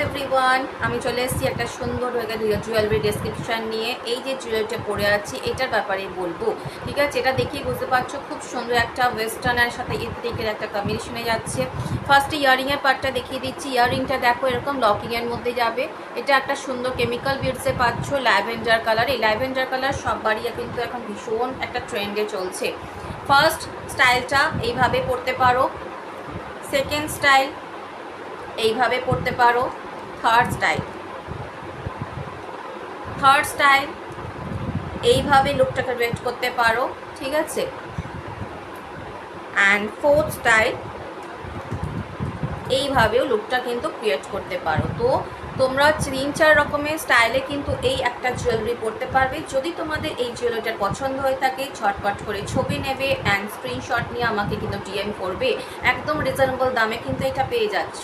Everyone, আমি চলে এসেছি একটা সুন্দর জুয়েলারি ডেসক্রিপশন নিয়ে। এই যে জুয়েলারিটা পরে আছি এটার ব্যাপারে বলবো, ঠিক আছে? এটা দেখেই বুঝতে পারছো খুব সুন্দর একটা ওয়েস্টার্নের সাথে এথনিকের একটা কম্বিনেশনে যাচ্ছে। ফার্স্টে ইয়ারিংয়ের পার্টটা দেখিয়ে দিচ্ছি। ইয়ারিংটা দেখো এরকম লকিংয়ের মধ্যে যাবে। এটা একটা সুন্দর কেমিক্যাল বিউডসে পাচ্ছ ল্যাভেন্ডার কালার। এই ল্যাভেন্ডার কালার সব বাড়িয়ে কিন্তু এখন ভীষণ একটা ট্রেন্ডে চলছে। ফার্স্ট স্টাইলটা এইভাবে পরতে পারো, সেকেন্ড স্টাইল এইভাবে পরতে পারো, থার্ড স্টাইল এইভাবে লুকটাকে ক্রিয়েট করতে পারো, ঠিক আছে? অ্যান্ড ফোর্থ স্টাইল এইভাবেও লুকটা কিন্তু ক্রিয়েট করতে পারো। তো তোমরা 3-4 রকমের স্টাইলে কিন্তু এই একটা জুয়েলারি পরতে পারবে। যদি তোমাদের এই জুয়েলারিটা পছন্দ হয়ে থাকে ঝটপট করে ছবি নেবে অ্যান্ড স্ক্রিনশট নিয়ে আমাকে কিন্তু ডিএম করবে। একদম রিজনেবল দামে কিন্তু এটা পেয়ে যাচ্ছ।